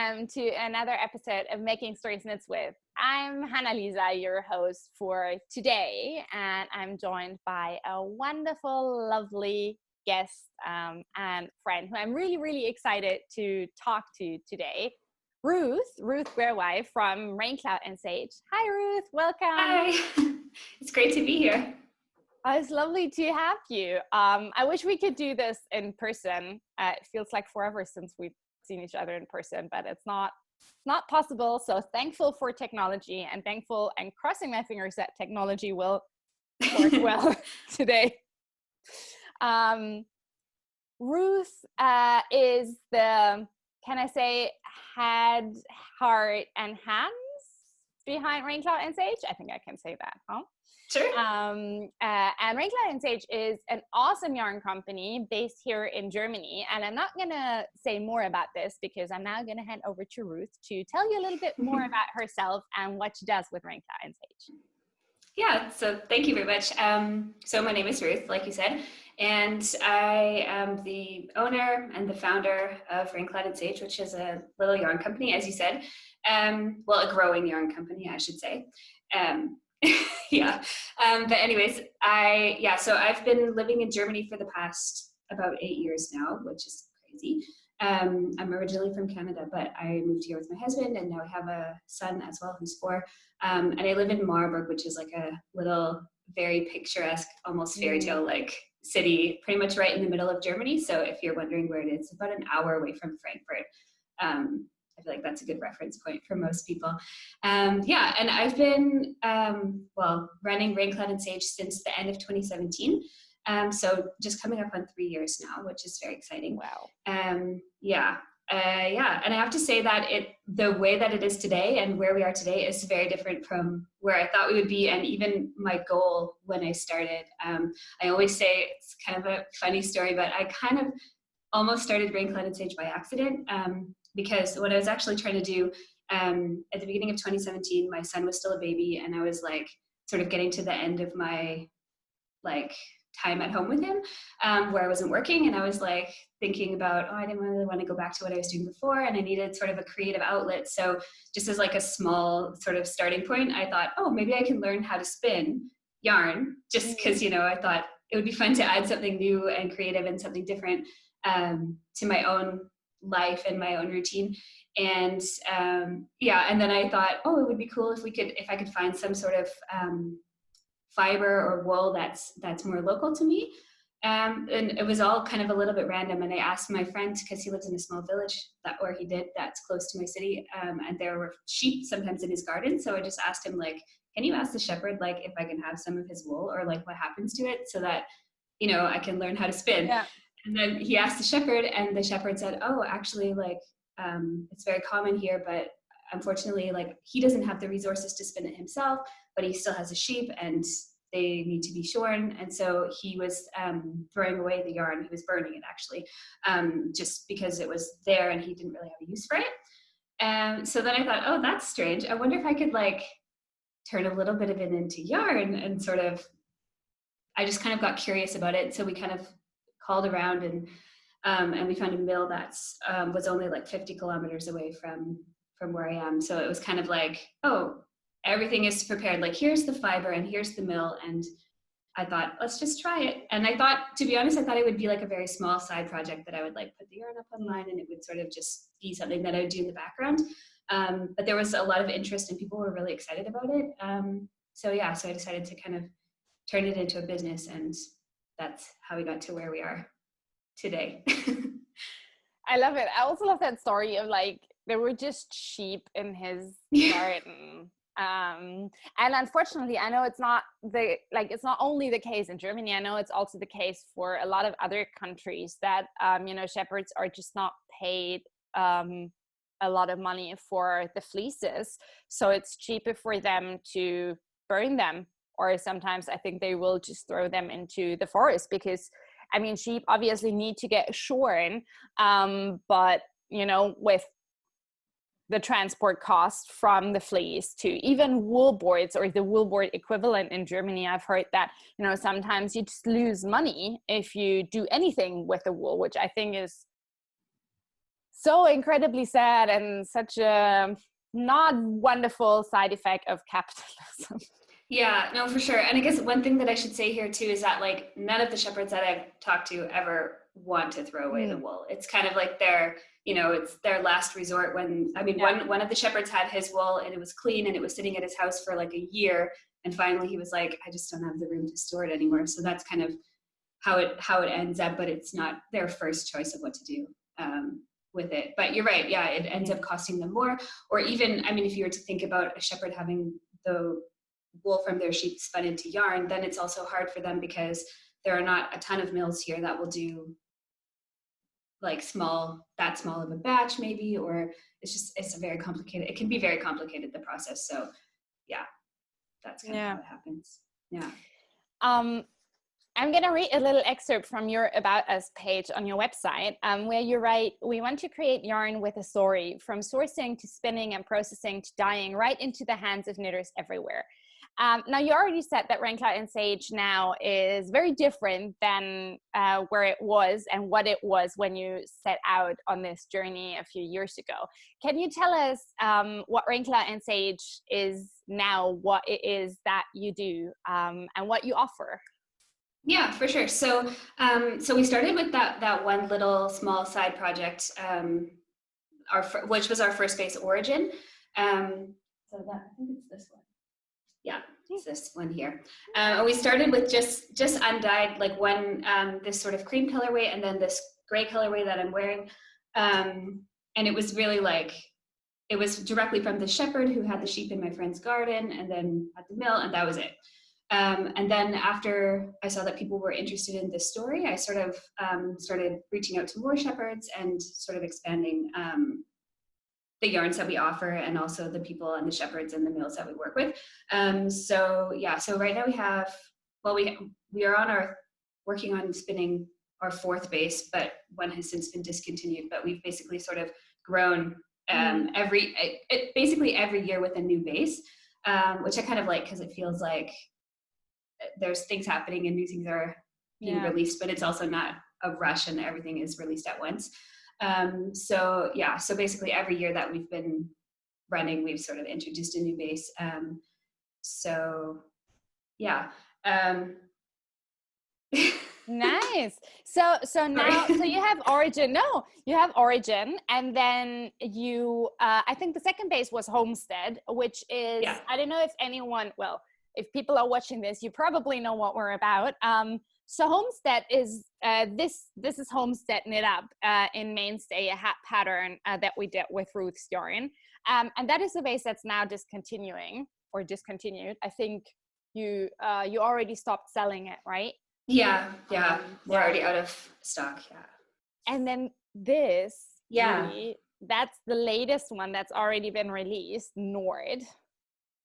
welcome to another episode of Making Stories Knits With. I'm Hannah-Lisa, your host for today, and I'm joined by a wonderful, lovely guest and friend who I'm really, really excited to talk to today. Ruth Werwai from Raincloud Sage. Hi, Ruth. Welcome. Hi. It's great to be here. It's lovely to have you. I wish we could do this in person. It feels like forever since we've seen each other in person, but it's not possible. So thankful for technology, and thankful and crossing my fingers that technology will work well today. Ruth is the, can I say, head, heart, and hands behind Raincloud Sage? I think I can say that, huh? Sure. And Raincloud Sage is an awesome yarn company based here in Germany. And I'm not going to say more about this because I'm now going to hand over to Ruth to tell you a little bit more about herself and what she does with Raincloud Sage. Yeah, so thank you very much. So my name is Ruth, like you said, and I am the owner and the founder of Raincloud Sage, which is a little yarn company, as you said. Well, a growing yarn company, I should say. Yeah. But anyways, so I've been living in Germany for the past about 8 years now, which is crazy. I'm originally from Canada, but I moved here with my husband, and now I have a son as well who's 4. And I live in Marburg, which is like a little, very picturesque, almost fairy tale like city, pretty much right in the middle of Germany. So if you're wondering where it is, it's about an hour away from Frankfurt. I feel like that's a good reference point for most people. And I've been, running Raincloud Sage since the end of 2017. So just coming up on 3 years now, which is very exciting. Wow. And I have to say that the way that it is today and where we are today is very different from where I thought we would be, and even my goal when I started. I always say, it's kind of a funny story, but I kind of almost started Raincloud Sage by accident. Because what I was actually trying to do at the beginning of 2017, my son was still a baby, and I was like sort of getting to the end of my like time at home with him, where I wasn't working, and I was like thinking about, I didn't really want to go back to what I was doing before, and I needed sort of a creative outlet. So just as like a small sort of starting point, I thought, maybe I can learn how to spin yarn, just because, I thought it would be fun to add something new and creative and something different to my own life and my own routine. And and then I thought, it would be cool if I could find some sort of fiber or wool that's more local to me. And it was all kind of a little bit random. And I asked my friend, because he lives in a small village that's close to my city, and there were sheep sometimes in his garden. So I just asked him, like, can you ask the shepherd, like, if I can have some of his wool, or like what happens to it, so that I can learn how to spin. Yeah. And then he asked the shepherd, and the shepherd said, actually, like, it's very common here, but unfortunately, like, he doesn't have the resources to spin it himself, but he still has a sheep, and they need to be shorn. And so he was throwing away the yarn. He was burning it, actually, just because it was there and he didn't really have a use for it. And so then I thought, that's strange. I wonder if I could, like, turn a little bit of it into yarn, and sort of, I just kind of got curious about it. So we kind of called around, and we found a mill that's was only like 50 kilometers away from where I am. So it was kind of like, everything is prepared. Like, here's the fiber and here's the mill. And I thought, let's just try it. And I thought, to be honest, I thought it would be like a very small side project that I would like put the yarn up online, and it would sort of just be something that I would do in the background. But there was a lot of interest, and people were really excited about it. So I decided to kind of turn it into a business, and that's how we got to where we are today. I love it. I also love that story of, like, there were just sheep in his garden. And unfortunately, I know it's not only the case in Germany. I know it's also the case for a lot of other countries that, shepherds are just not paid a lot of money for the fleeces. So it's cheaper for them to burn them, or sometimes I think they will just throw them into the forest, because sheep obviously need to get shorn, but with the transport cost from the fleece to even wool boards, or the wool board equivalent in Germany, I've heard that sometimes you just lose money if you do anything with the wool, which I think is so incredibly sad and such a not wonderful side effect of capitalism. Yeah, no, for sure. And I guess one thing that I should say here too is that like none of the shepherds that I've talked to ever want to throw away the wool. It's kind of like their, it's their last resort. When, I mean, one of the shepherds had his wool and it was clean and it was sitting at his house for like a year. And finally he was like, I just don't have the room to store it anymore. So that's kind of how it ends up, but it's not their first choice of what to do with it. But you're right. Yeah, it ends up costing them more. Or even, I mean, if you were to think about a shepherd having the wool from their sheep spun into yarn, then it's also hard for them because there are not a ton of mills here that will do like that small of a batch maybe, or it's a very complicated, it can be very complicated, the process. So yeah, that's kind of how it happens. Yeah. I'm going to read a little excerpt from your About Us page on your website, where you write, we want to create yarn with a story, from sourcing to spinning and processing to dyeing, right into the hands of knitters everywhere. Now, you already said that Raincloud Sage now is very different than where it was and what it was when you set out on this journey a few years ago. Can you tell us what Raincloud Sage is now, what it is that you do, and what you offer? Yeah, for sure. So we started with that one little small side project, which was our first base, Origin. So that, I think it's this one. Yeah, it's this one here. And we started with just undyed, like one, this sort of cream colorway, and then this gray colorway that I'm wearing. And it was really like, it was directly from the shepherd who had the sheep in my friend's garden and then at the mill, and that was it. And then after I saw that people were interested in this story, I sort of started reaching out to more shepherds and sort of expanding the yarns that we offer, and also the people and the shepherds and the mills that we work with. So right now we are working on spinning our fourth base, but one has since been discontinued. But we've basically sort of grown basically every year with a new base, which I kind of like, because it feels like there's things happening and new things are being released, but it's also not a rush and everything is released at once. So basically every year that we've been running, we've sort of introduced a new base. Nice. So now, so you have Origin. No, you have Origin, and then you, I think the second base was Homestead, which is, I don't know if anyone, well, if people are watching this, you probably know what we're about. So Homestead is, this is Homestead knit up in Mainstay, a hat pattern that we did with Ruth's yarn. And that is the base that's now discontinued. I think you already stopped selling it, right? Yeah. We're already out of stock, And then this, that's the latest one that's already been released, Nord.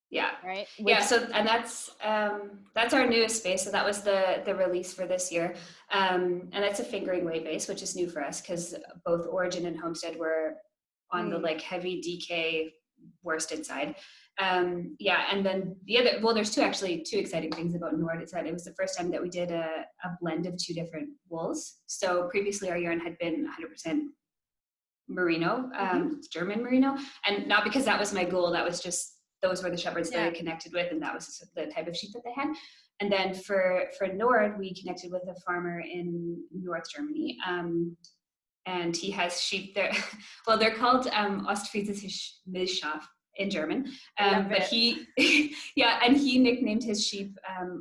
Yeah. Right. So, and that's our newest base. So that was the release for this year. And that's a fingering weight base, which is new for us because both Origin and Homestead were on the like heavy DK worsted side. And then the other, well, there's two exciting things about Nord. Is that it was the first time that we did a blend of two different wools. So previously our yarn had been 100% merino, German merino. And not because that was my goal, that was just, those were the shepherds that I connected with, and that was the type of sheep that they had. And then for Nord, we connected with a farmer in North Germany, and he has sheep there. Well, they're called Ostfriesische Milchschaf in German, but he, and he nicknamed his sheep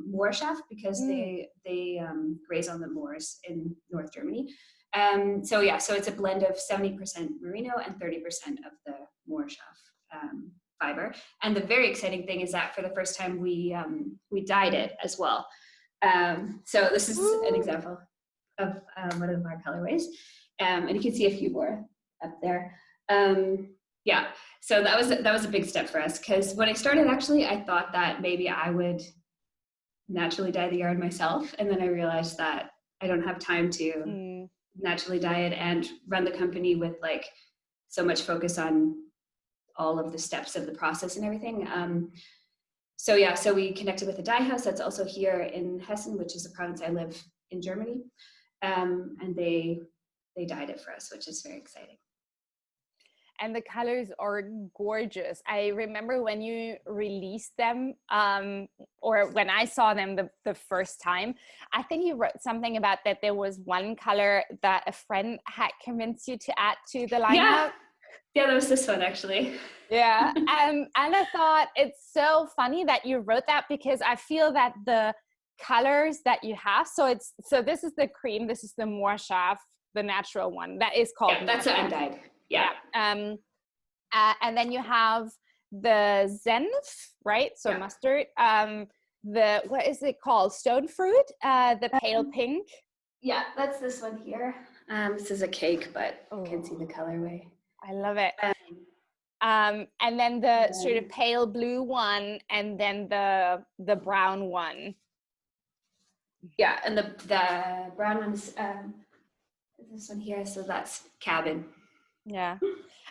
Moorschaf because they graze on the moors in North Germany. So it's a blend of 70% merino and 30% of the Moorschaf fiber. And the very exciting thing is that for the first time we dyed it as well. So this is an example of one of our colorways, and you can see a few more up there. So that was a big step for us, because when I started, actually I thought that maybe I would naturally dye the yarn myself, and then I realized that I don't have time to naturally dye it and run the company with like so much focus on all of the steps of the process and everything. So we connected with a dye house that's also here in Hessen, which is a province I live in Germany. And they dyed it for us, which is very exciting. and the colors are gorgeous. I remember when you released them, or when I saw them the first time, I think you wrote something about that there was one color that a friend had convinced you to add to the lineup. Yeah, that was this one actually. Yeah, and I thought it's so funny that you wrote that, because I feel that the colors that you have, so this is the cream, this is the Moorschaf, the natural one that is called that's the undyed. Yeah. And then you have the Zenf, right? So mustard. The, what is it called? Stone fruit. The pale pink. Yeah, that's this one here. This is a cake, but you can see the colorway. I love it. And then the sort of pale blue one, and then the brown one. Yeah, and the brown one's this one here, so that's cabin. Yeah.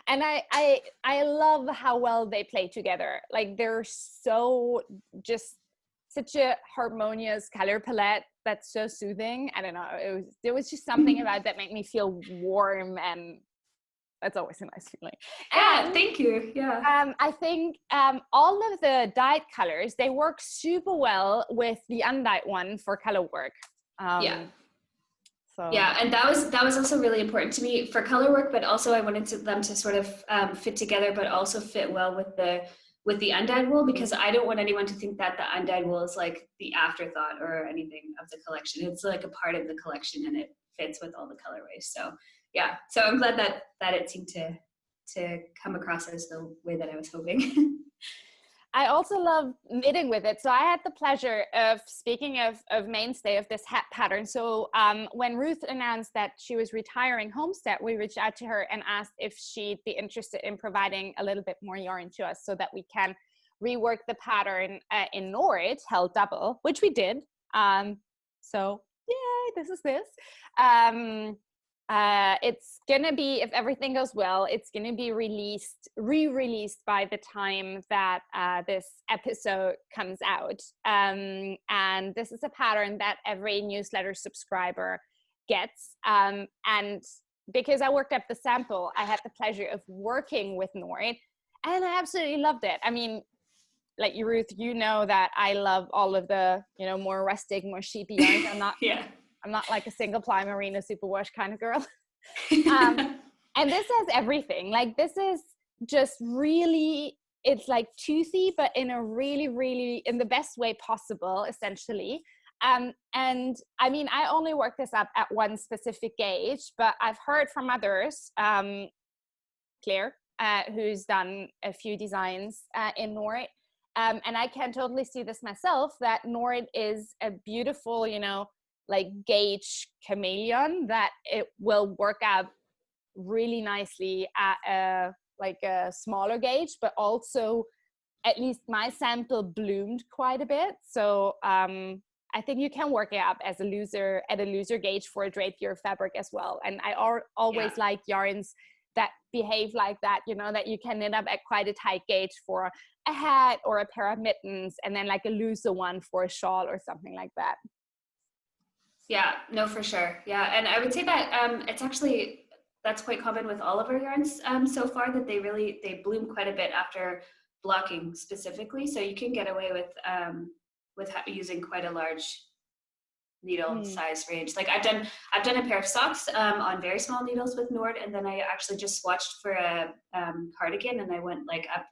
And I love how well they play together. Like, they're so just such a harmonious color palette that's so soothing. I don't know, there was just something about that made me feel warm, and that's always a nice feeling. And thank you. I think all of the dyed colors, they work super well with the undyed one for color work. So. Yeah, and that was also really important to me for color work, but also I wanted them to sort of fit together, but also fit well with the undyed wool, because I don't want anyone to think that the undyed wool is like the afterthought or anything of the collection. It's like a part of the collection, and it fits with all the colorways. So yeah, so I'm glad that it seemed to come across as the way that I was hoping. I also love knitting with it. So I had the pleasure of, speaking of mainstay of this hat pattern. So when Ruth announced that she was retiring Homestead, we reached out to her and asked if she'd be interested in providing a little bit more yarn to us so that we can rework the pattern in Norwich, held double, which we did. So yay, this is this. It's gonna be, if everything goes well, it's gonna be re-released by the time that this episode comes out. And this is a pattern that every newsletter subscriber gets. And because I worked up the sample, I had the pleasure of working with Nord, and I absolutely loved it. I mean, like you, Ruth, you know that I love all of the, more rustic, more sheepy yarns. I'm not I'm not like a single ply merino superwash kind of girl. And this has everything. Like, this is just really, it's like toothy, but in a really, really, in the best way possible, essentially. And I mean, I only work this up at one specific gauge, but I've heard from others, Claire, who's done a few designs in Nord. And I can totally see this myself, that Nord is a beautiful, like gauge chameleon, that it will work out really nicely at a smaller gauge, but also, at least my sample bloomed quite a bit. So I think you can work it up as a looser gauge for a drapier fabric as well. And I always like yarns that behave like that, that you can knit up at quite a tight gauge for a hat or a pair of mittens, and then like a looser one for a shawl or something like that. Yeah, no, for sure. Yeah, and I would say that that's quite common with all of our yarns so far, that they bloom quite a bit after blocking specifically. So you can get away with using quite a large needle size range. Like I've done a pair of socks on very small needles with Nord, and then I actually just swatched for a cardigan, and I went like up,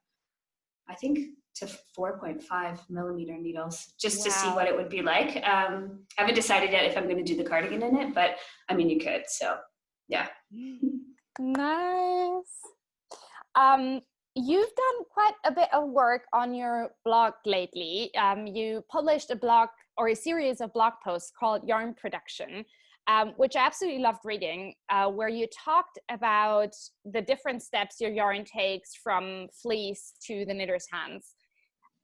I think, to 4.5 millimeter needles just to see what it would be like. I haven't decided yet if I'm going to do the cardigan in it, but I mean, you could. So yeah. Nice. You've done quite a bit of work on your blog lately. You published a blog, or a series of blog posts called Yarn Production, which I absolutely loved reading, where you talked about the different steps your yarn takes from fleece to the knitter's hands.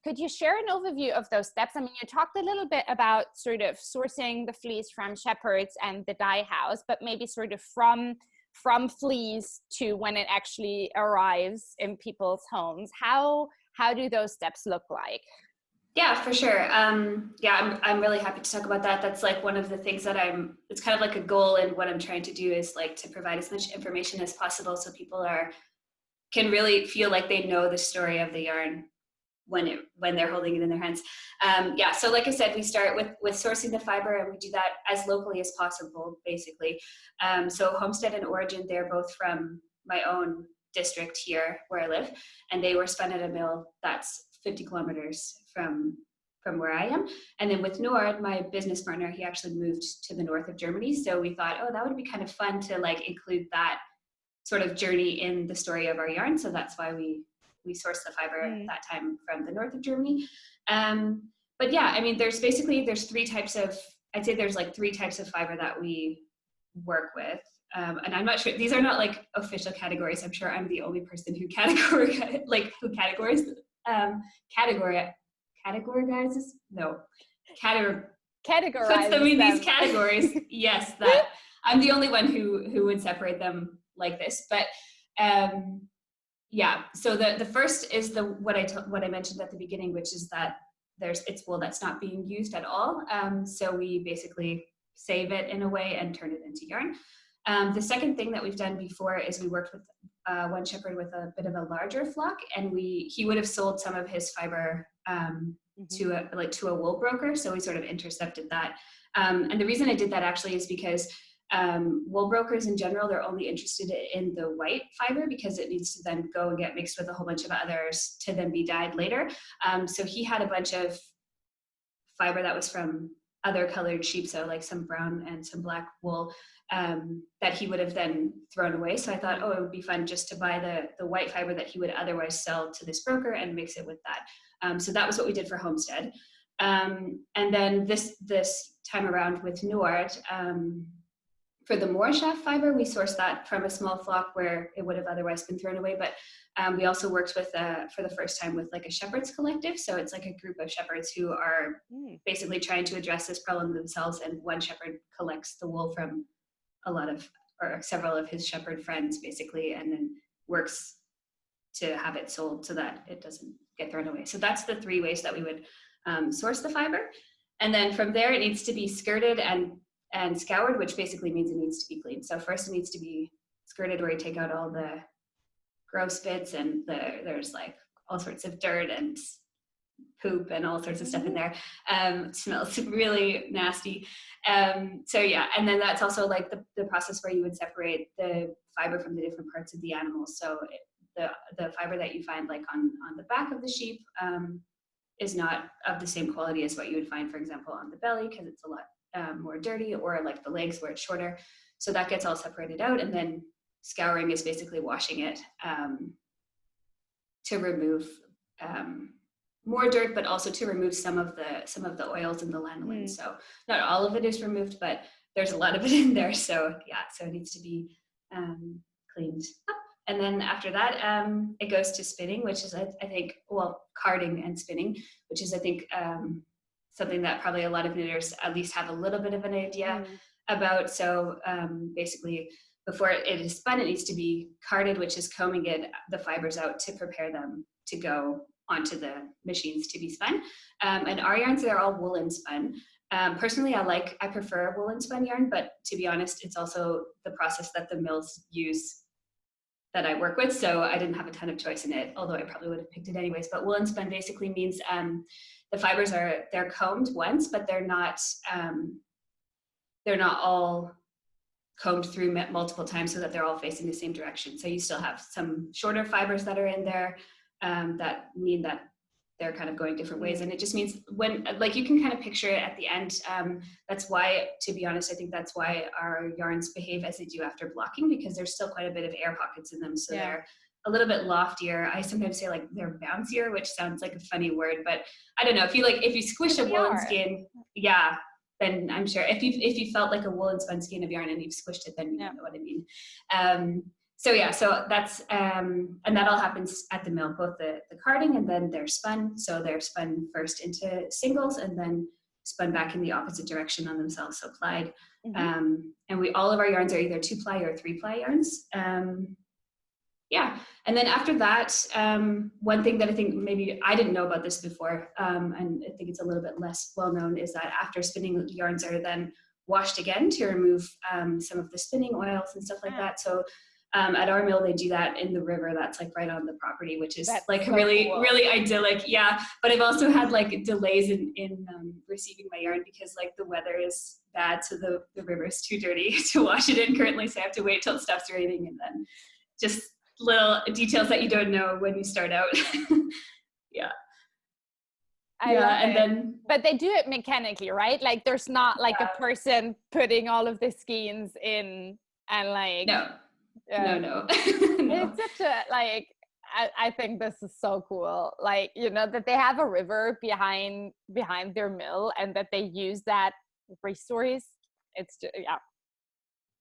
Could you share an overview of those steps? I mean, you talked a little bit about sort of sourcing the fleece from shepherds and the dye house, but maybe sort of from fleece to when it actually arrives in people's homes. How do those steps look like? Yeah, for sure. I'm really happy to talk about that. That's like one of the things that it's kind of like a goal, and what I'm trying to do is like to provide as much information as possible, so people are can really feel like they know the story of the yarn when they're holding it in their hands. So like I said, we start with sourcing the fiber, and we do that as locally as possible, basically. So Homestead and Origin, they're both from my own district here where I live, and they were spun at a mill that's 50 kilometers from where I am. And then with Nord, my business partner, he actually moved to the north of Germany. So we thought, oh, that would be kind of fun to like include that sort of journey in the story of our yarn. So that's why we sourced the fiber at that time from the north of Germany. But yeah, I mean, there's three types of, I'd say there's like three types of fiber that we work with. And I'm not sure, these are not like official categories. I'm sure I'm the only person who categorizes, puts them in these categories. Yes, that I'm the only one who would separate them like this. But so the first is what I mentioned at the beginning, which is that it's wool that's not being used at all. So we basically save it in a way and turn it into yarn. The second thing that we've done before is we worked with one shepherd with a bit of a larger flock, and he would have sold some of his fiber to a wool broker. So we sort of intercepted that. And the reason I did that actually is because wool brokers in general, they're only interested in the white fiber because it needs to then go and get mixed with a whole bunch of others to then be dyed later. So he had a bunch of fiber that was from other colored sheep, so like some brown and some black wool that he would have then thrown away. So I thought, oh, it would be fun just to buy the white fiber that he would otherwise sell to this broker and mix it with that. So that was what we did for Homestead. And then this time around with Nord, for the Moor shaft fiber, we sourced that from a small flock where it would have otherwise been thrown away. But we also worked with, for the first time, with like a shepherd's collective. So it's like a group of shepherds who are basically trying to address this problem themselves. And one shepherd collects the wool from several of his shepherd friends, basically, and then works to have it sold so that it doesn't get thrown away. So that's the three ways that we would source the fiber. And then from there, it needs to be skirted and scoured, which basically means it needs to be cleaned. So first it needs to be skirted, where you take out all the gross bits, and there's like all sorts of dirt and poop and all sorts of stuff in there. It smells really nasty. So yeah, and then that's also like the process where you would separate the fiber from the different parts of the animal. So the fiber that you find like on the back of the sheep is not of the same quality as what you would find, for example, on the belly, because it's a lot more dirty, or like the legs where it's shorter. So that gets all separated out, and then scouring is basically washing it to remove more dirt, but also to remove some of the oils and the lanolin. So not all of it is removed, but there's a lot of it in there. So yeah, so it needs to be cleaned up. And then after that, it goes to spinning, which is, I think, carding and spinning, which is, I think, something that probably a lot of knitters at least have a little bit of an idea about. So basically, before it is spun, it needs to be carded, which is combing the fibers out to prepare them to go onto the machines to be spun. And our yarns, they're all woolen spun. Personally, I prefer woolen spun yarn, but to be honest, it's also the process that the mills use that I work with. So I didn't have a ton of choice in it, although I probably would have picked it anyways. But woolen spun basically means the fibers they're combed once, but they're not all combed through multiple times so that they're all facing the same direction. So you still have some shorter fibers that are in there that mean that they're kind of going different ways. And it just means when, like, you can kind of picture it at the end. That's why, to be honest, I think that's why our yarns behave as they do after blocking, because there's still quite a bit of air pockets in them. So they're a little bit loftier. I sometimes say like they're bouncier, which sounds like a funny word, but I don't know, if you squish a woolen skin, then I'm sure if you felt like a woolen spun skein of yarn and you've squished it, then you know what I mean. So that's and that all happens at the mill, both the carding and then they're spun. So they're spun first into singles and then spun back in the opposite direction on themselves, so plied. And all of our yarns are either 2-ply or 3-ply yarns. And then after that, one thing that I think maybe I didn't know about this before, and I think it's a little bit less well known, is that after spinning, yarns are then washed again to remove some of the spinning oils and stuff like that. So At our mill, they do that in the river that's like right on the property, which is That's like so really, cool. really idyllic. Yeah. But I've also had like delays in receiving my yarn because like the weather is bad. So the river is too dirty to wash it in currently. So I have to wait till it stops raining, and then just little details that you don't know when you start out. Yeah. I love And it. then, but they do it mechanically, right? Like there's not like yeah, a person putting all of the skeins in and like no, no. it's such a like I think this is so cool, like, you know, that they have a river behind their mill and that they use that resource. It's just,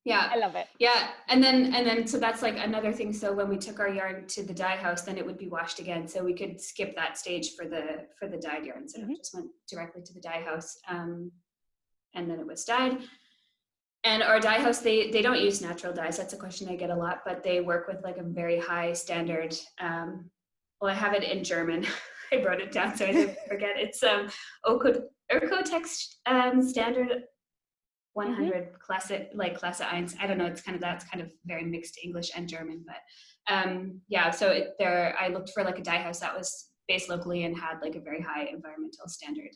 Yeah. I love it. Yeah. And then, so that's like another thing. So when we took our yarn to the dye house, then it would be washed again. So we could skip that stage for the dyed yarn. So it just went directly to the dye house. And then it was dyed. And our dye house, they don't use natural dyes. That's a question I get a lot, but they work with like a very high standard. Well, I have it in German. I wrote it down so I didn't forget. It's Ökotext standard 100 classic, like Klasse 1. I don't know. It's kind of, that's kind of very mixed English and German, but yeah. So I looked for like a dye house that was based locally and had like a very high environmental standard.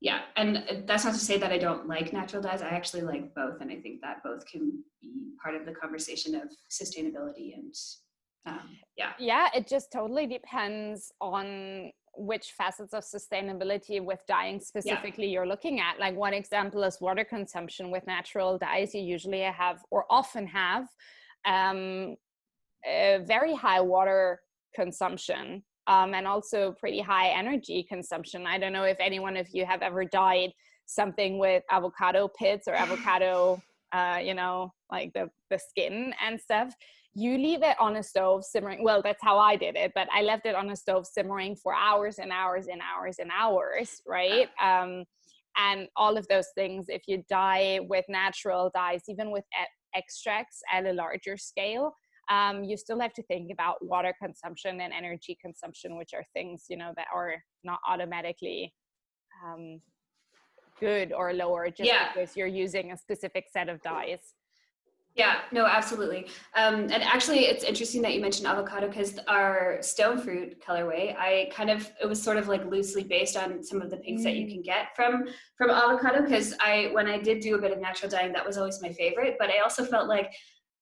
Yeah, and that's not to say that I don't like natural dyes. I actually like both, and I think that both can be part of the conversation of sustainability. And yeah, it just totally depends on which facets of sustainability with dyeing specifically you're looking at. Like one example is water consumption. With natural dyes, you usually have, or often have, a very high water consumption. And also pretty high energy consumption. I don't know if any one of you have ever dyed something with avocado pits or avocado, you know, like the skin and stuff. You leave it on a stove simmering. Well, that's how I did it, but I left it on a stove simmering for hours and hours and hours and hours, right? And all of those things, if you dye with natural dyes, even with extracts at a larger scale, you still have to think about water consumption and energy consumption, which are things, you know, that are not automatically good or lower just because you're using a specific set of dyes. Yeah, no, absolutely. And actually, it's interesting that you mentioned avocado, because our stone fruit colorway, it was sort of like loosely based on some of the pinks that you can get from avocado. Because when I did do a bit of natural dyeing, that was always my favorite. But I also felt like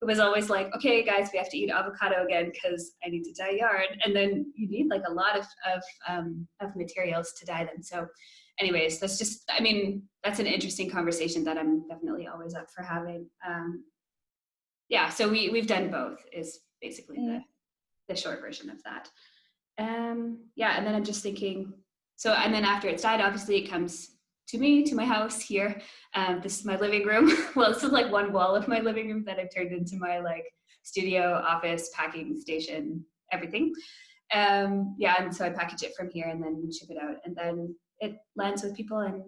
it was always like, okay, guys, we have to eat avocado again because I need to dye yarn, and then you need like a lot of materials to dye them. So, anyways, that's just, I mean, that's an interesting conversation that I'm definitely always up for having. Yeah, so we've done both is basically the short version of that. Yeah, and then I'm just thinking, so, and then after it's dyed, obviously it comes to me, to my house here. This is my living room. Well, this is like one wall of my living room that I've turned into my like studio, office, packing station, everything. Yeah, and so I package it from here and then ship it out, and then it lands with people and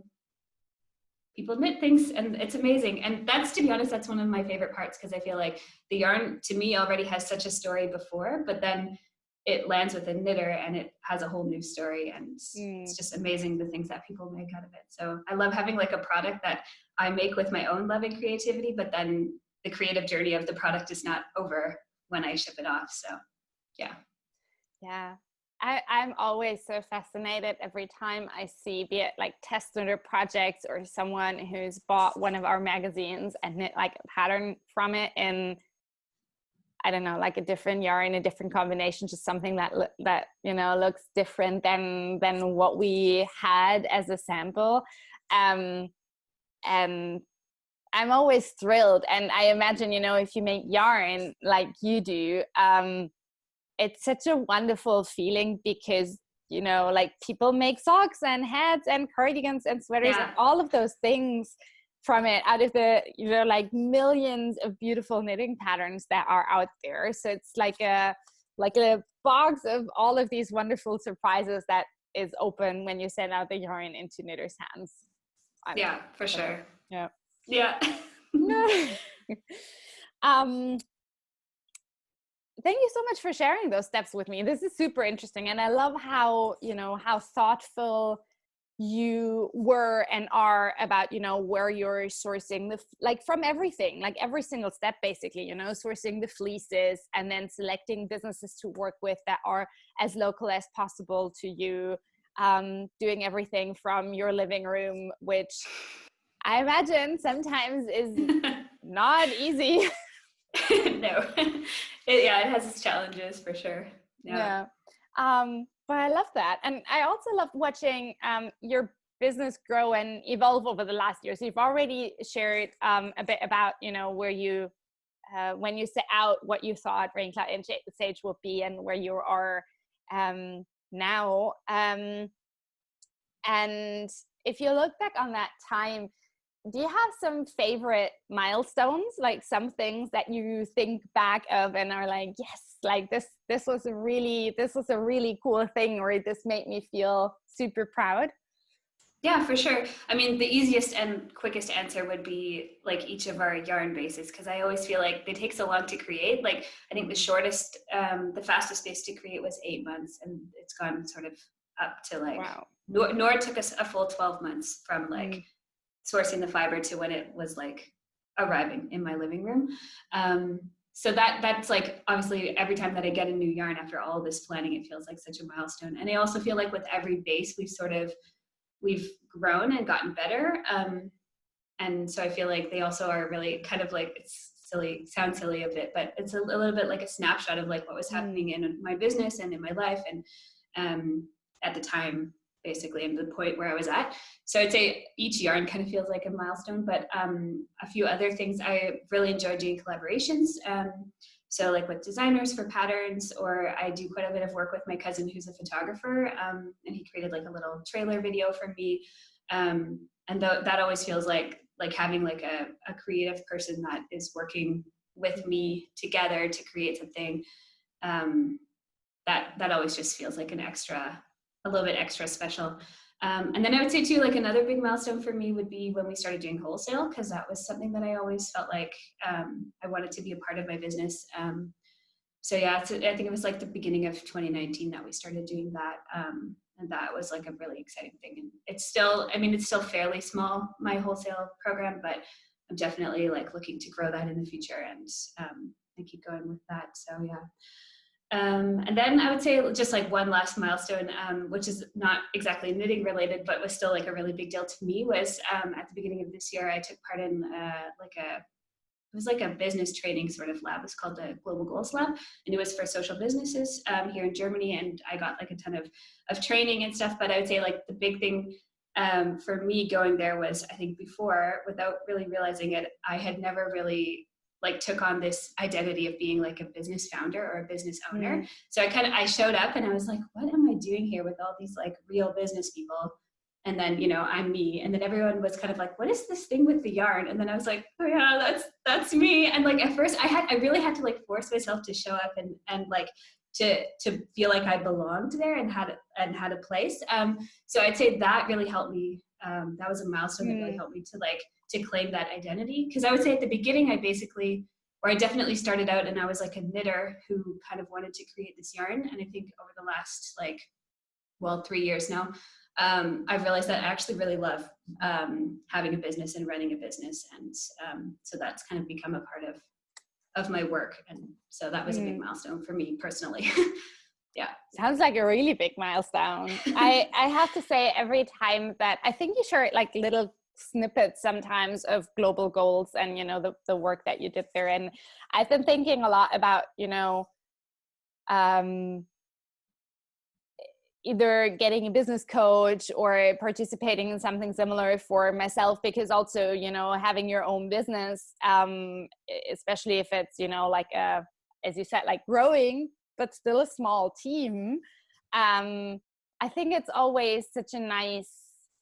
people knit things, and it's amazing. And that's, to be honest, that's one of my favorite parts, because I feel like the yarn to me already has such a story before, but then it lands with a knitter and it has a whole new story, and it's just amazing the things that people make out of it. So I love having like a product that I make with my own love and creativity, but then the creative journey of the product is not over when I ship it off. So yeah. I'm always so fascinated every time I see, be it like test knitter projects or someone who's bought one of our magazines and knit like a pattern from it in, I don't know, like a different yarn, a different combination, just something that you know looks different than what we had as a sample. And I'm always thrilled. And I imagine, you know, if you make yarn like you do, it's such a wonderful feeling, because, you know, like people make socks and hats and cardigans and sweaters and all of those things from it, out of the, you know, like millions of beautiful knitting patterns that are out there. So it's like a box of all of these wonderful surprises that is open when you send out the yarn into knitters' hands. Yeah, for sure. Yeah. Thank you so much for sharing those steps with me. This is super interesting. And I love how, you know, how thoughtful you were and are about, you know, where you're sourcing the, like from everything, like every single step, basically, you know, sourcing the fleeces and then selecting businesses to work with that are as local as possible to you, doing everything from your living room, which I imagine sometimes is not easy. No. It has its challenges for sure. Yeah. But I love that. And I also love watching your business grow and evolve over the last year. So you've already shared a bit about, you know, where you, when you set out what you thought Raincloud Sage would be and where you are now. And if you look back on that time, do you have some favorite milestones, like some things that you think back of and are like, yes, like this was a really cool thing, or this made me feel super proud? Yeah, for sure. I mean, the easiest and quickest answer would be like each of our yarn bases, because I always feel like they take so long to create. Like I think the fastest base to create was 8 months, and it's gone sort of up to like, Wow. Nor took us a full 12 months from like sourcing the fiber to when it was like arriving in my living room. So that's like, obviously every time that I get a new yarn after all this planning, it feels like such a milestone. And I also feel like with every base, we've grown and gotten better. And so I feel like they also are really kind of like, it's silly, sounds silly a bit, but it's a little bit like a snapshot of like what was happening in my business and in my life. And at the time, basically, and the point where I was at. So I'd say each yarn kind of feels like a milestone, but a few other things, I really enjoy doing collaborations. So like with designers for patterns, or I do quite a bit of work with my cousin who's a photographer, and he created like a little trailer video for me. And that always feels like having like a creative person that is working with me together to create something. That always just feels like a little bit extra special. And then I would say too, like another big milestone for me would be when we started doing wholesale, because that was something that I always felt like I wanted to be a part of my business. So yeah, I think it was like the beginning of 2019 that we started doing that. And that was like a really exciting thing. And it's still fairly small, my wholesale program, but I'm definitely like looking to grow that in the future and keep going with that. So yeah. And then I would say just like one last milestone, which is not exactly knitting related, but was still like a really big deal to me, was at the beginning of this year, I took part in it was like a business training sort of lab. It's called the Global Goals Lab, and it was for social businesses here in Germany. And I got like a ton of training and stuff. But I would say like the big thing for me going there was, I think before, without really realizing it, I had never really like took on this identity of being like a business founder or a business owner. So I showed up and I was like, what am I doing here with all these like real business people? And then, you know, I'm me. And then everyone was kind of like, what is this thing with the yarn? And then I was like, oh yeah, that's me. And like, at first I really had to like force myself to show up and like, to feel like I belonged there and had a place. So I'd say that really helped me. That was a milestone that really helped me to claim that identity. Cause I would say at the beginning, I definitely started out and I was like a knitter who kind of wanted to create this yarn. And I think over the last 3 years now, I've realized that I actually really love having a business and running a business. And so that's kind of become a part of my work. And so that was a big milestone for me personally. Yeah. Sounds like a really big milestone. I have to say, every time that I think you share like little snippets sometimes of global goals and, you know, the work that you did there. And I've been thinking a lot about, you know, either getting a business coach or participating in something similar for myself, because also, you know, having your own business, especially if it's, you know, like as you said, like growing, but still a small team. I think it's always such a nice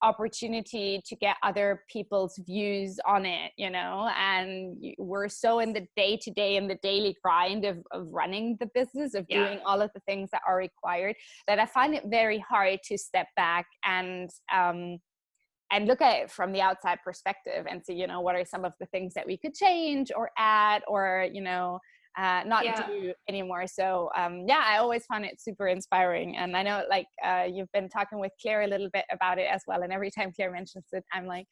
opportunity to get other people's views on it, you know, and we're so in the day-to-day and the daily grind of running the business, of doing all of the things that are required, that I find it very hard to step back and look at it from the outside perspective and see, you know, what are some of the things that we could change or add, or, you know, not Yeah. do anymore. So yeah, I always found it super inspiring. And I know like you've been talking with Claire a little bit about it as well. And every time Claire mentions it, I'm like,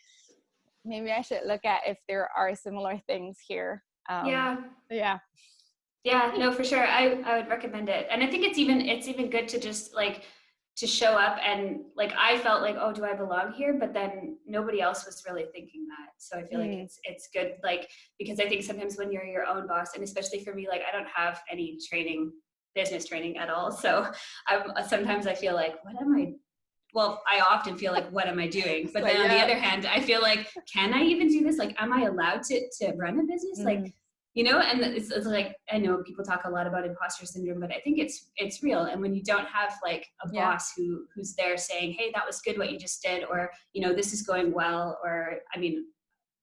maybe I should look at if there are similar things here. Yeah. Yeah. Yeah, no, for sure. I would recommend it. And I think it's even good to just like to show up and like I felt like, oh, do I belong here? But then nobody else was really thinking that. So I feel like it's good, like, because I think sometimes when you're your own boss, and especially for me, like I don't have any training, business training at all. So sometimes I feel like, what am I, well, I often feel like, what am I doing? But then on the other hand, I feel like, can I even do this? Like, am I allowed to run a business? Like, you know, and it's like, I know people talk a lot about imposter syndrome, but I think it's real. And when you don't have like a boss who's there saying, hey, that was good what you just did, or, you know, this is going well, or, I mean,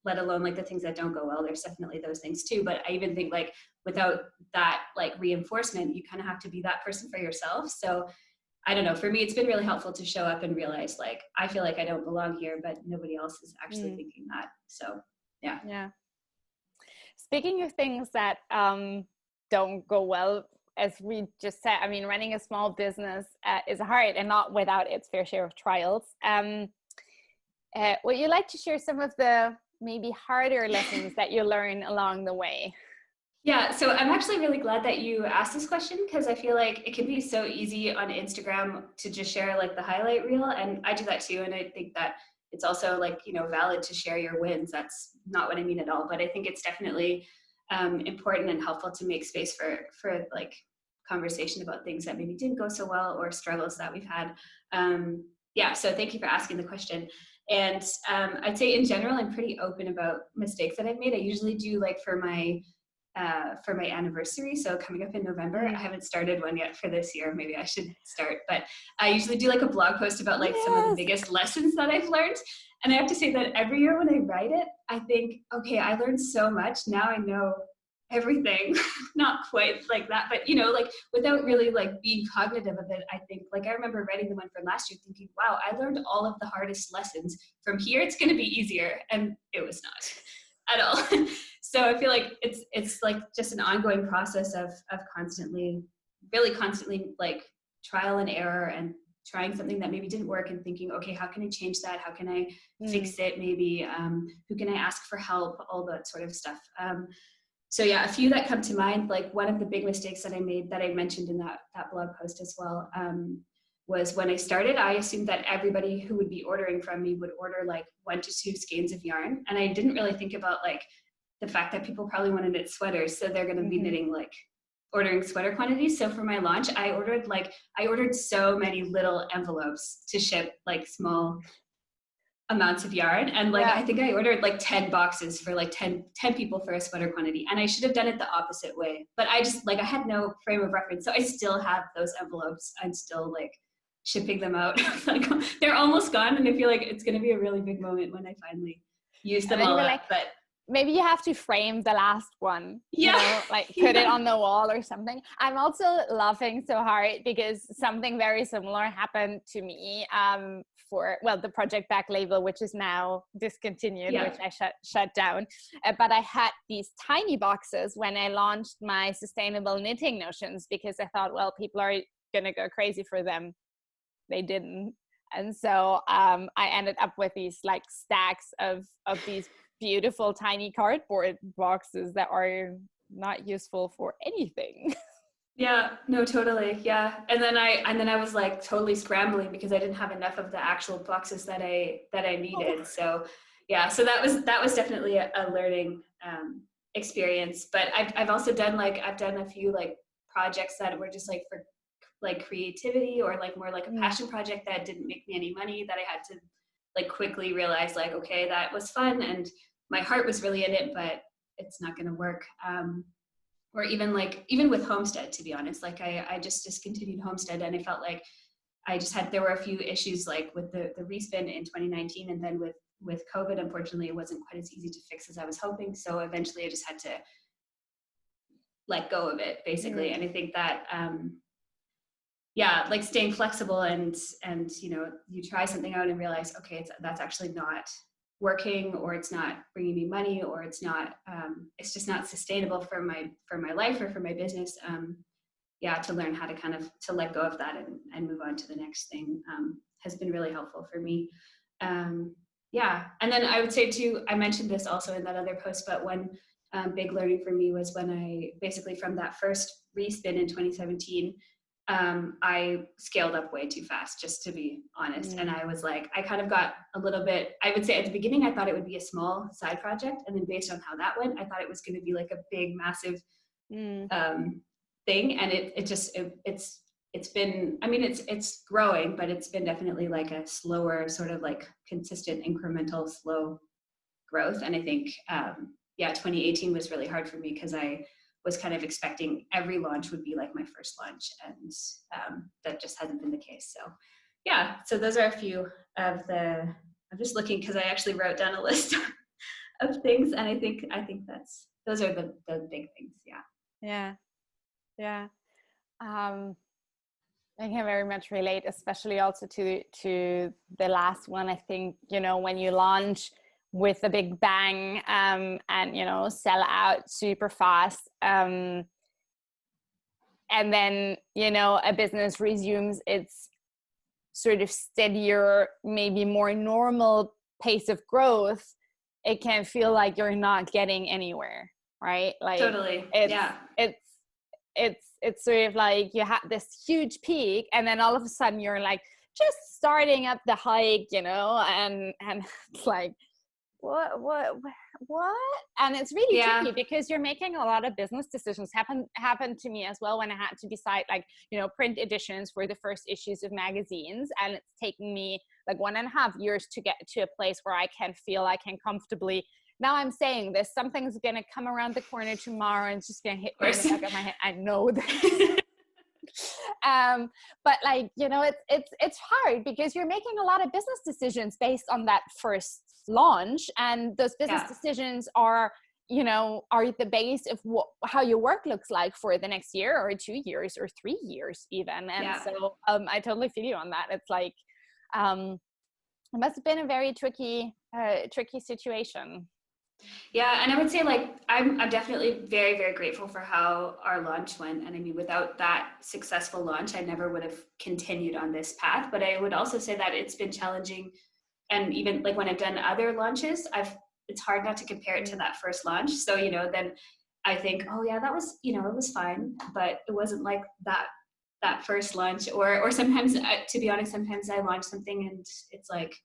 let alone like the things that don't go well, there's definitely those things too. But I even think like without that like reinforcement, you kind of have to be that person for yourself. So I don't know, for me, it's been really helpful to show up and realize like, I feel like I don't belong here, but nobody else is actually thinking that. So yeah. Yeah. Speaking of things that don't go well, as we just said, I mean, running a small business is hard and not without its fair share of trials. Would you like to share some of the maybe harder lessons that you learn along the way? Yeah, so I'm actually really glad that you asked this question, because I feel like it can be so easy on Instagram to just share like the highlight reel, and I do that too. And I think that it's also like, you know, valid to share your wins. That's not what I mean at all, but I think it's definitely important and helpful to make space for like conversation about things that maybe didn't go so well or struggles that we've had. Yeah, so thank you for asking the question. And I'd say in general, I'm pretty open about mistakes that I've made. I usually do like for my anniversary, so coming up in November. I haven't started one yet for this year. Maybe I should start, but I usually do like a blog post about like some of the biggest lessons that I've learned. And I have to say that every year when I write it, I think, okay, I learned so much. Now I know everything. Not quite like that, but you know, like without really like being cognitive of it. I think like I remember writing the one from last year thinking, wow, I learned all of the hardest lessons. From here it's going to be easier, and it was not at all. So I feel like it's like just an ongoing process of constantly like trial and error, and trying something that maybe didn't work and thinking, okay, how can I change that? How can I fix it? Maybe who can I ask for help? All that sort of stuff. So yeah, a few that come to mind, like one of the big mistakes that I made that I mentioned in that blog post as well, was when I started, I assumed that everybody who would be ordering from me would order like 1 to 2 skeins of yarn. And I didn't really think about like the fact that people probably want to knit sweaters. So they're going to be knitting like ordering sweater quantities. So for my launch, I ordered so many little envelopes to ship like small amounts of yarn. And like, I think I ordered like 10 boxes for like 10 people for a sweater quantity. And I should have done it the opposite way, but I just like, I had no frame of reference. So I still have those envelopes. I'm still like shipping them out. Like they're almost gone. And I feel like it's going to be a really big moment when I finally use them all up. Like, but maybe you have to frame the last one, you know, like put it on the wall or something. I'm also laughing so hard because something very similar happened to me for, well, the Project Back label, which is now discontinued, which I shut down. But I had these tiny boxes when I launched my sustainable knitting notions, because I thought, well, people are going to go crazy for them. They didn't. And so I ended up with these like stacks of these beautiful tiny cardboard boxes that are not useful for anything. Yeah, no, totally. Yeah. And then I was like totally scrambling because I didn't have enough of the actual boxes that I needed. So yeah, so that was definitely a learning experience. But I've also done I've done a few like projects that were just like for like creativity, or like more like a passion project that didn't make me any money, that I had to like quickly realize like, okay, that was fun and my heart was really in it, but it's not going to work. Or even with Homestead, to be honest, like I just discontinued Homestead, and I felt like there were a few issues like with the respin in 2019, and then with COVID, unfortunately, it wasn't quite as easy to fix as I was hoping. So eventually I just had to let go of it, basically. And I think that, like staying flexible and, you know, you try something out and realize, okay, that's actually not working, or it's not bringing me money, or it's just not sustainable for my life or for my business. To learn how to kind of to let go of that and move on to the next thing has been really helpful for me. And then I would say too, I mentioned this also in that other post, but one big learning for me was when I basically, from that first respin in 2017, I scaled up way too fast, just to be honest. And I was like, I kind of got a little bit, I would say at the beginning, I thought it would be a small side project. And then based on how that went, I thought it was going to be like a big, massive thing. And it's been, I mean, it's growing, but it's been definitely like a slower, sort of like consistent, incremental, slow growth. And I think, 2018 was really hard for me because I was kind of expecting every launch would be like my first launch, and that just hasn't been the case. So those are a few of the, I'm just looking because I actually wrote down a list of things, and I think those are the big things. Yeah. I can very much relate, especially also to the last one. I think, when you launch with a big bang and sell out super fast, and then a business resumes its sort of steadier, maybe more normal pace of growth, it can feel like you're not getting anywhere, right? Like totally. It's sort of like you had this huge peak, and then all of a sudden you're like just starting up the hike, and it's like what, and it's really tricky because you're making a lot of business decisions. Happened to me as well when I had to decide, like, print editions for the first issues of magazines, and it's taken me like 1.5 years to get to a place where I can feel I can comfortably. Now I'm saying this, something's going to come around the corner tomorrow and it's just going to hit me in the back of my head. I know that. But like, it's hard because you're making a lot of business decisions based on that first launch. And those business decisions are the base of how your work looks like for the next year or 2 years or 3 years even. And so I totally feel you on that. It's like, it must have been a very tricky situation. Yeah, and I would say, like, I'm definitely very, very grateful for how our launch went. And I mean, without that successful launch, I never would have continued on this path. But I would also say that it's been challenging. And even like when I've done other launches, it's hard not to compare it to that first launch. So, then I think, oh yeah, that was, it was fine, but it wasn't like that first launch. Or sometimes, to be honest, sometimes I launch something and it's like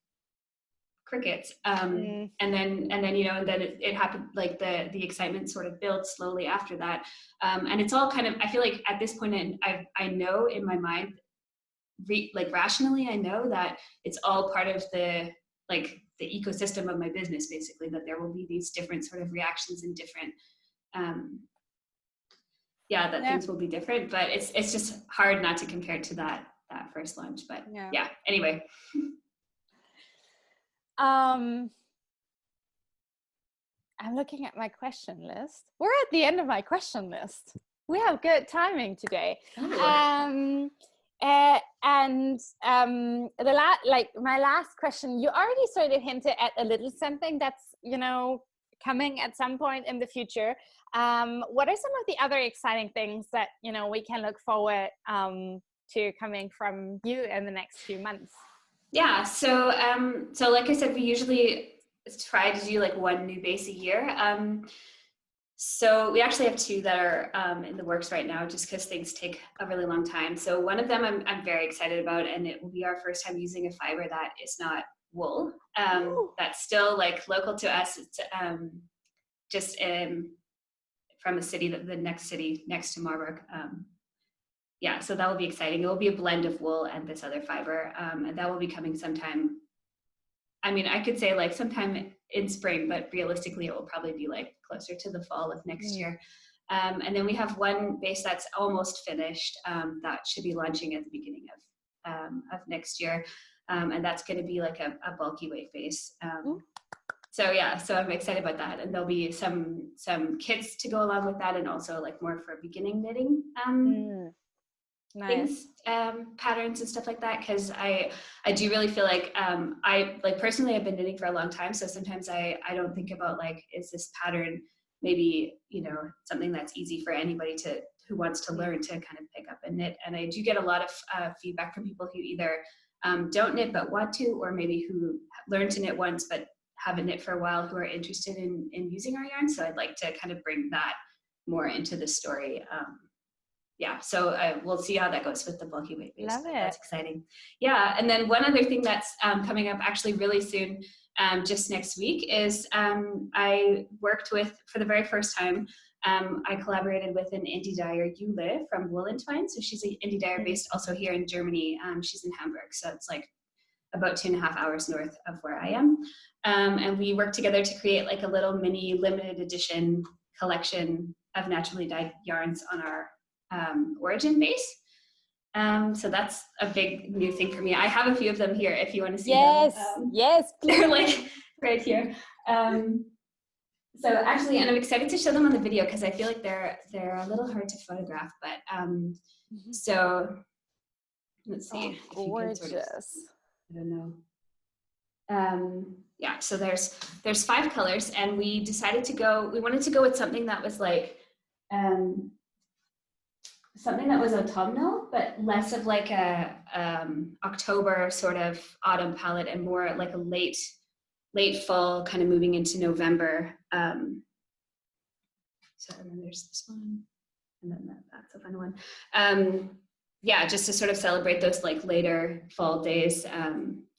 crickets. And then it happened, like the excitement sort of builds slowly after that. And it's all kind of, I feel like at this point I know in my mind, like rationally, I know that it's all part of the ecosystem of my business, basically, that there will be these different sort of reactions and different, things will be different, but it's just hard not to compare it to that first launch. But anyway. I'm looking at my question list. We're at the end of my question list. We have good timing today. My last question, you already sort of hinted at a little something that's coming at some point in the future. What are some of the other exciting things that we can look forward to coming from you in the next few months? Yeah, so like I said, we usually try to do like one new base a year. So we actually have 2 that are in the works right now, just because things take a really long time. So one of them I'm very excited about, and it will be our first time using a fiber that is not wool. That's still like local to us. It's just from a city, the next city next to Marburg. So that will be exciting. It will be a blend of wool and this other fiber, and that will be coming sometime. I mean, I could say like sometime in spring, but realistically, it will probably be like closer to the fall of next year. And then we have one base that's almost finished that should be launching at the beginning of next year, and that's going to be like a bulky weight base. So I'm excited about that, and there'll be some kits to go along with that, and also like more for beginning knitting. Nice. patterns and stuff like that, because I do really feel like I like personally I've been knitting for a long time, so sometimes I don't think about like, is this pattern maybe, you know, something that's easy for anybody to who wants to learn to kind of pick up and knit. And I do get a lot of feedback from people who either don't knit but want to, or maybe who learned to knit once but haven't knit for a while, who are interested in using our yarn. So I'd like to kind of bring that more into the story. Yeah, so we'll see how that goes with the bulky weight base. Love it. That's exciting. Yeah, and then one other thing that's coming up actually really soon, just next week, is I worked with, for the very first time, I collaborated with an indie dyer, Yule, from Woolen Twine. So she's an indie dyer based also here in Germany. She's in Hamburg, so it's like about 2.5 hours north of where I am. And we worked together to create like a little mini limited edition collection of naturally dyed yarns on our origin base. So that's a big new thing for me. I have a few of them here if you want to see them. Yes, they're like right here. So actually, and I'm excited to show them on the video because I feel like they're a little hard to photograph, but so let's see. Oh, gorgeous. Sort of, I don't know. Yeah, so there's 5 colors, and we decided we wanted to go with something that was like something that was autumnal, but less of like a October sort of autumn palette, and more like a late fall, kind of moving into November. So and then there's this one, and then that's a fun one. Yeah, just to sort of celebrate those like later fall days.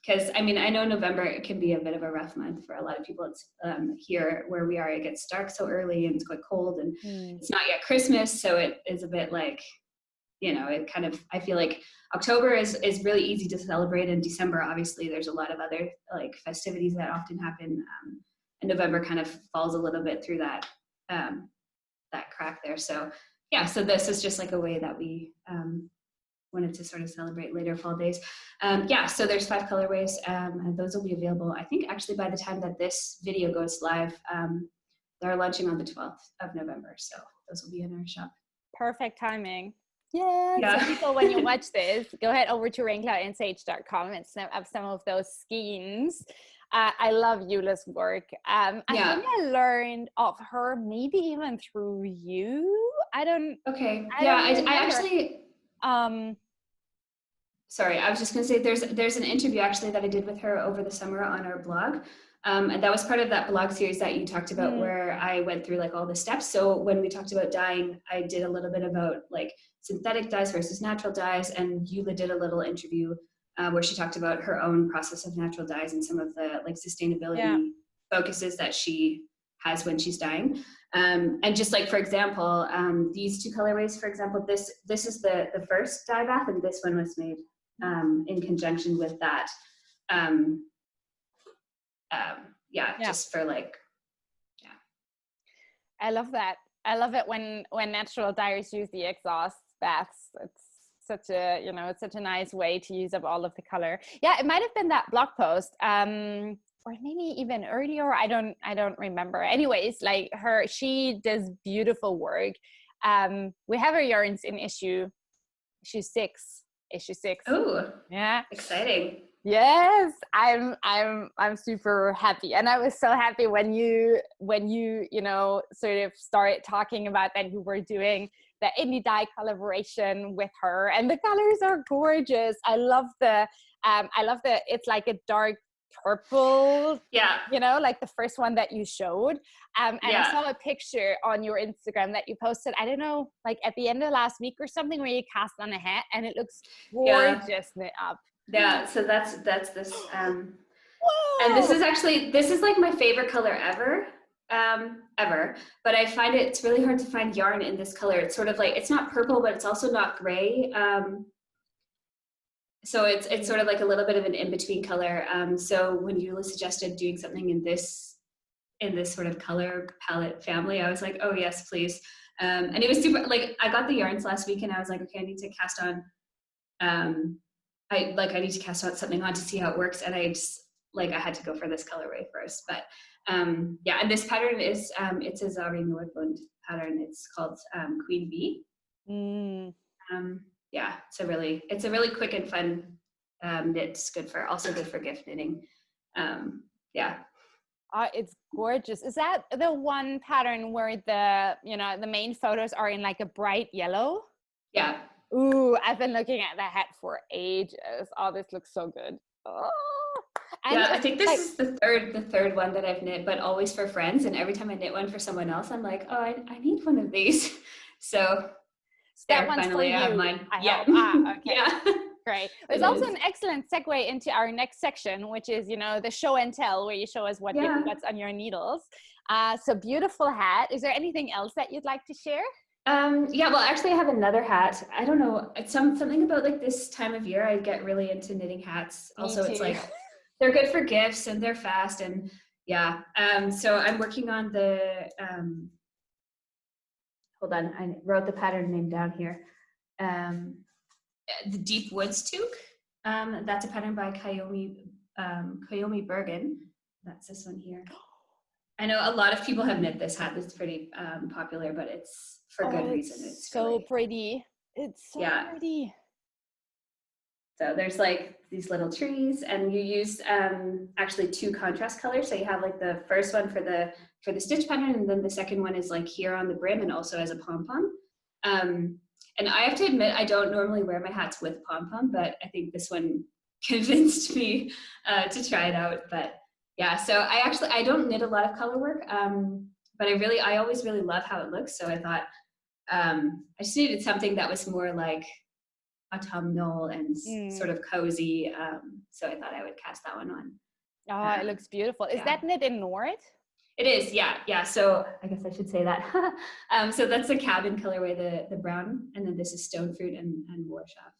Because I mean, I know November can be a bit of a rough month for a lot of people. It's here where we are, it gets dark so early and it's quite cold, and it's not yet Christmas, so it is a bit like, you know, it kind of, I feel like October is really easy to celebrate, and December, obviously, there's a lot of other like festivities that often happen, and November kind of falls a little bit through that that crack there. So yeah, so this is just like a way that we wanted to sort of celebrate later fall days. Yeah, so there's 5 colorways, and those will be available, I think, actually by the time that this video goes live. They're launching on the 12th of November, so those will be in our shop. Perfect timing. Yeah. So people, when you watch this, go ahead over to raincloudandsage.com and snap up some of those skeins. I love Yule's work. I think I learned of her maybe even through you. I actually sorry, I was just going to say there's an interview actually that I did with her over the summer on our blog. And that was part of that blog series that you talked about, where I went through like all the steps. So when we talked about dyeing, I did a little bit about like synthetic dyes versus natural dyes, and Yula did a little interview where she talked about her own process of natural dyes and some of the like sustainability focuses that she has when she's dyeing. And just like, for example, these 2 colorways, for example, this is the first dye bath, and this one was made in conjunction with that. Just for like, I love that. I love it when natural dyers use the exhaust baths. It's such a, you know, it's such a nice way to use up all of the color. Yeah, it might have been that blog post, or maybe even earlier. I don't remember. Anyways, like she does beautiful work. We have her yarns in issue 6. Oh, yeah, exciting. Yes, I'm super happy, and I was so happy when you know, sort of started talking about that you were doing the indie dye collaboration with her, and the colors are gorgeous. I love the it's like a dark purple, you know, like the first one that you showed, and I saw a picture on your Instagram that you posted, I don't know, like at the end of last week or something, where you cast on a hat, and it looks gorgeous knit up. Yeah, so that's this, and this is like my favorite color ever, but I find it's really hard to find yarn in this color. It's sort of like, it's not purple, but it's also not gray. So it's sort of like a little bit of an in-between color. So when you suggested doing something in this sort of color palette family, I was like, oh yes, please. And it was super, like, I got the yarns last week, and I was like, okay, I need to cast on, I need to cast out something on to see how it works, and I just, like, I had to go for this colorway first. But and this pattern is it's a Zari Nordlund pattern. It's called Queen Bee. yeah, it's a really quick and fun knit. It's also good for gift knitting. Yeah. It's gorgeous. Is that the one pattern where the main photos are in like a bright yellow? Yeah. Ooh, I've been looking at that hat for ages. Oh, this looks so good. Oh. And yeah, I think this is the third one that I've knit, but always for friends. And every time I knit one for someone else, I'm like, oh, I need one of these. So that one's finally for I have you, mine. I Yeah. hope. Okay. Yeah. Great. It's also an excellent segue into our next section, which is, the show and tell, where you show us what's on your needles. So beautiful hat. Is there anything else that you'd like to share? Yeah, well, actually I have another hat. I don't know. It's something about like this time of year, I get really into knitting hats. Also, it's like, they're good for gifts and they're fast and yeah. So I'm working on the, hold on, I wrote the pattern name down here. The Deep Woods Toque. That's a pattern by Kayomi Bergen. That's this one here. I know a lot of people have knit this hat. It's pretty popular, but it's for good reason. It's so really pretty. It's so pretty. So there's like these little trees, and you use actually 2 contrast colors. So you have like the first one for the stitch pattern, and then the second one is like here on the brim and also as a pom-pom. And I have to admit, I don't normally wear my hats with pom-pom, but I think this one convinced me to try it out. But yeah, so I don't knit a lot of color work, but I always really love how it looks. So I thought I just needed something that was more like autumnal and sort of cozy. So I thought I would cast that one on. Oh, it looks beautiful. Is that knit in Nord? It is, yeah. So I guess I should say that. So that's the cabin colorway, the brown, and then this is stone fruit and Warshaf.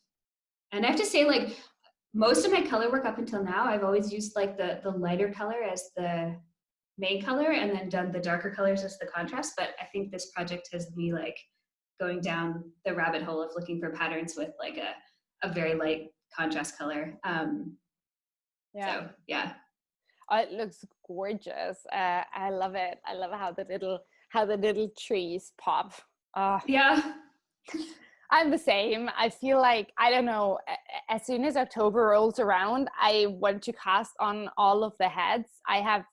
And I have to say, like, most of my color work up until now, I've always used like the lighter color as the main color and then done the darker colors as the contrast. But I think this project has me like going down the rabbit hole of looking for patterns with like a very light contrast color. So yeah. Oh, it looks gorgeous. I love it. I love how the little trees pop. Yeah. I'm the same. I feel like, I don't know, as soon as October rolls around, I want to cast on all of the hats. I have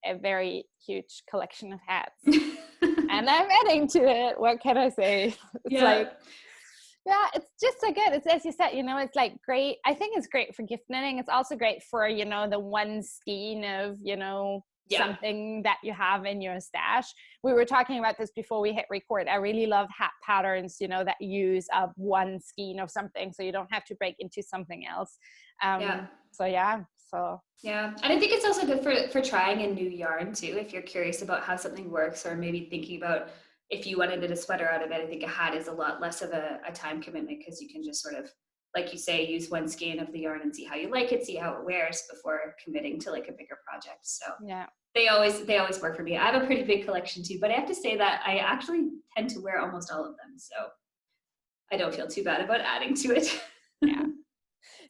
a very huge collection of hats. And I'm adding to it. What can I say? It's it's just so good. It's, as you said, it's like great. I think it's great for gift knitting. It's also great for, the one skein of, something that you have in your stash. We were talking about this before we hit record. I really love hat patterns, that use up one skein of something, so you don't have to break into something else. So yeah. And I think it's also good for trying a new yarn too, if you're curious about how something works, or maybe thinking about if you want to knit a sweater out of it. I think a hat is a lot less of a time commitment, because you can just sort of, like you say, use one skein of the yarn and see how you like it, see how it wears before committing to like a bigger project. So they always work for me. I have a pretty big collection too, but I have to say that I actually tend to wear almost all of them, so I don't feel too bad about adding to it.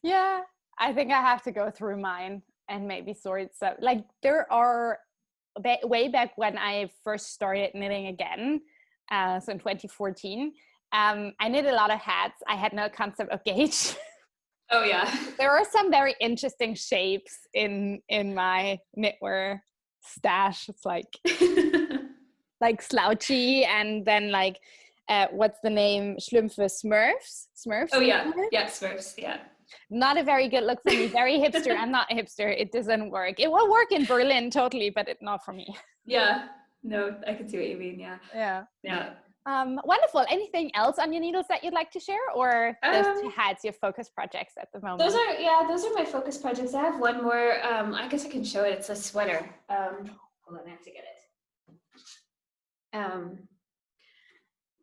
Yeah, I think I have to go through mine and maybe sort. So like, there are way back when I first started knitting again, so in 2014, I knit a lot of hats. I had no concept of gauge. Oh yeah. There are some very interesting shapes in my knitwear stash. It's like slouchy, and then like what's the name? Schlümpfe, Smurfs? Oh yeah. Yeah, Smurfs, yeah. Not a very good look for me. Very hipster. I'm not hipster. It doesn't work. It will work in Berlin totally, but not for me. Yeah. No, I can see what you mean. Yeah. Wonderful. Anything else on your needles that you'd like to share, or those 2 hats, your focus projects at the moment? Those are my focus projects. I have one more. I guess I can show it. It's a sweater. Hold on, I have to get it.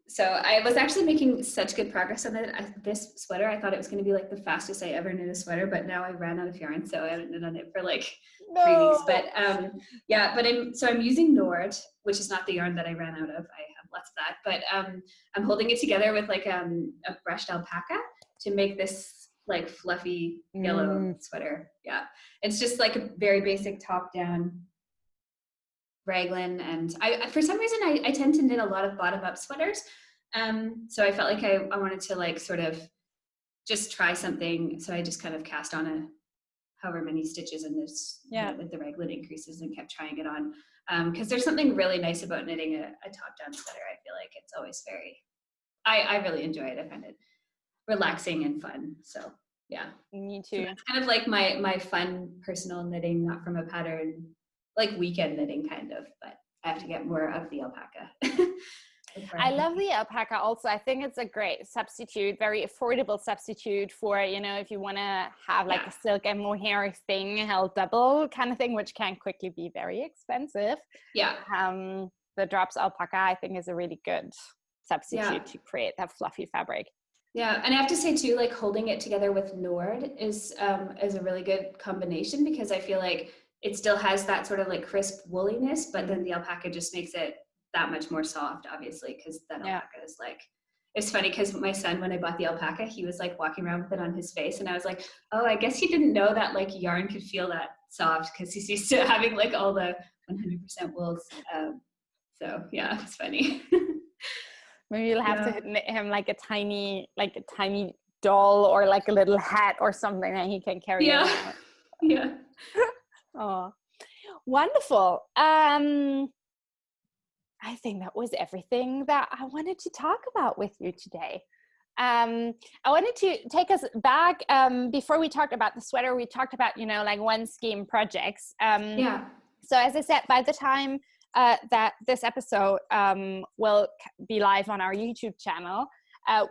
So I was actually making such good progress on it. This sweater, I thought it was going to be like the fastest I ever knit a sweater, but now I ran out of yarn, so I haven't knit on it for like 3 weeks. But I'm using Nord, which is not the yarn that I ran out of. I have lots of that, but I'm holding it together with like a brushed alpaca to make this like fluffy yellow sweater. Yeah, it's just like a very basic top down raglan, and I for some reason I tend to knit a lot of bottom up sweaters. So I felt like I wanted to like sort of just try something. So I just kind of cast on however many stitches in this the raglan increases and kept trying it on. Because there's something really nice about knitting a top-down sweater. I feel like it's always I really enjoy it. I find it relaxing and fun. So yeah. Me too. So that's kind of like my fun personal knitting, not from a pattern, like weekend knitting kind of, but I have to get more of the alpaca. I love the alpaca also. I think it's a great substitute, very affordable substitute for, you know, if you want to have like a silk and mohair thing held double kind of thing, which can quickly be very expensive. Yeah. The drops alpaca, I think, is a really good substitute to create that fluffy fabric. Yeah, and I have to say too, like holding it together with Nord is a really good combination, because I feel like it still has that sort of like crisp wooliness, but then the alpaca just makes it that much more soft, obviously, because that alpaca is like, it's funny because my son, when I bought the alpaca, he was like walking around with it on his face, and I was like, oh, I guess he didn't know that like yarn could feel that soft, because he's used to having like all the 100% wools. So yeah, it's funny. Maybe you'll have to knit him like a tiny doll or like a little hat or something that he can carry around. Yeah. Oh, wonderful. I think that was everything that I wanted to talk about with you today. I wanted to take us back before we talked about the sweater. We talked about, you know, like one scheme projects. So as I said, by the time that this episode will be live on our YouTube channel,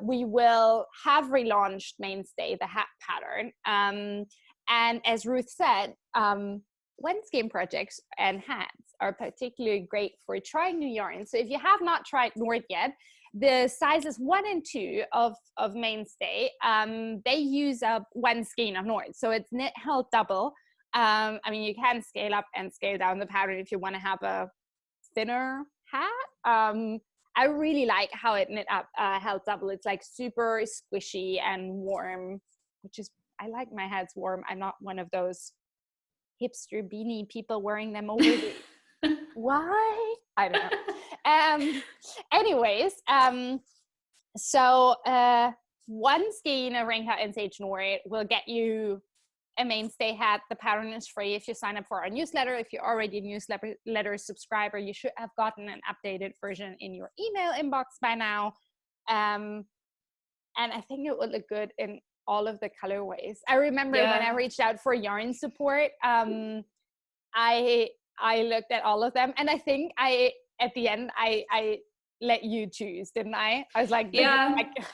we will have relaunched Mainstay, the hat pattern. And as Ruth said, one scheme projects and hats are particularly great for trying new yarns. So if you have not tried Nord yet, the sizes 1 and 2 of Mainstay, they use up one skein of Nord. So it's knit held double. I mean, you can scale up and scale down the pattern if you want to have a thinner hat. I really like how it knit up held double. It's like super squishy and warm, which is, I like my hats warm. I'm not one of those hipster beanie people wearing them over the why? I don't know. Anyways, so one skein of Raincloud Sage Nord will get you a Mainstay hat. The pattern is free if you sign up for our newsletter. If you're already a newsletter subscriber, you should have gotten an updated version in your email inbox by now. And I think it would look good in all of the colorways. I remember when I reached out for yarn support, I looked at all of them, and I think at the end I let you choose, didn't I? I was like, it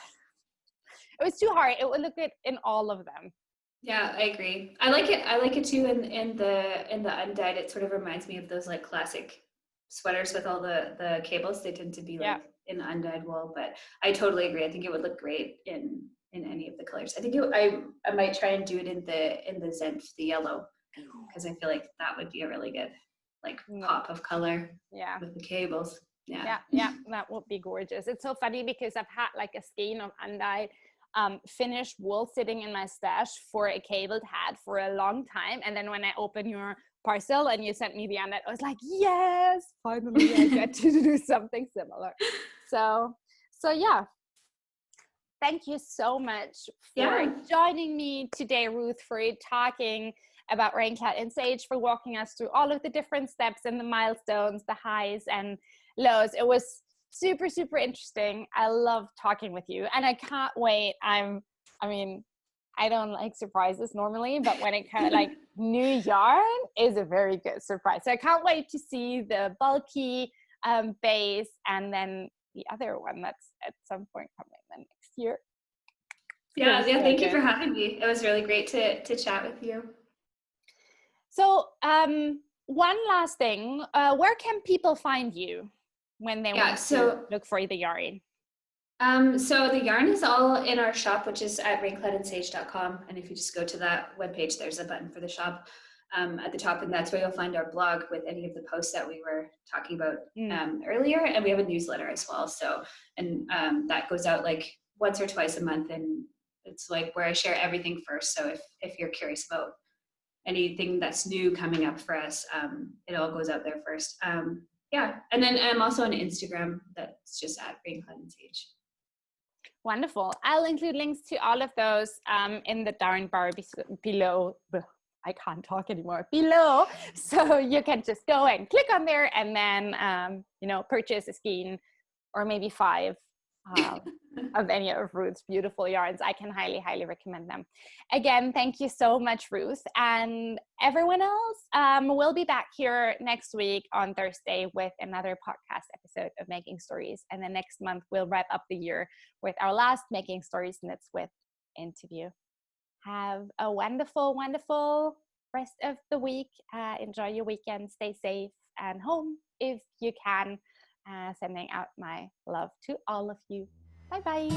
was too hard. It would look good in all of them. Yeah, I agree. I like it too in the undyed. It sort of reminds me of those like classic sweaters with all the cables. They tend to be like in undyed wool, but I totally agree. I think it would look great in any of the colors. I think I might try and do it in the Zenf, the yellow, because I feel like that would be a really good like pop of color with the cables. Yeah, that would be gorgeous. It's so funny because I've had like a skein of undyed finished wool sitting in my stash for a cabled hat for a long time, and then when I opened your parcel and you sent me the undyed, I was like, yes, finally I get to do something similar. So yeah, thank you so much for joining me today, Ruth, for talking about Raincloud Sage, for walking us through all of the different steps and the milestones, the highs and lows. It was super, super interesting. I love talking with you, and I can't wait. I mean, I don't like surprises normally, but when it comes like new yarn is a very good surprise. So I can't wait to see the bulky base, and then the other one that's at some point coming the next year. Yeah, thank you for having me. It was really great to chat with you. So one last thing, where can people find you when they want to look for the yarn? So the yarn is all in our shop, which is at raincloudandsage.com. And if you just go to that webpage, there's a button for the shop at the top, and that's where you'll find our blog with any of the posts that we were talking about earlier. And we have a newsletter as well. So, and that goes out like once or twice a month, and it's like where I share everything first. So if you're curious about anything that's new coming up for us, it all goes out there first. yeah. And then I'm also on Instagram. That's just at Raincloud Sage. Wonderful. I'll include links to all of those in the down bar below. I can't talk anymore. Below, so you can just go and click on there, and then purchase a skein or maybe 5 of any of Ruth's beautiful yarns. I can highly, highly recommend them. Again, thank you so much, Ruth. And everyone else, we'll be back here next week on Thursday with another podcast episode of Making Stories. And then next month, we'll wrap up the year with our last Making Stories Knits With interview. Have a wonderful, wonderful rest of the week. Enjoy your weekend. Stay safe and home if you can. Sending out my love to all of you. Bye-bye.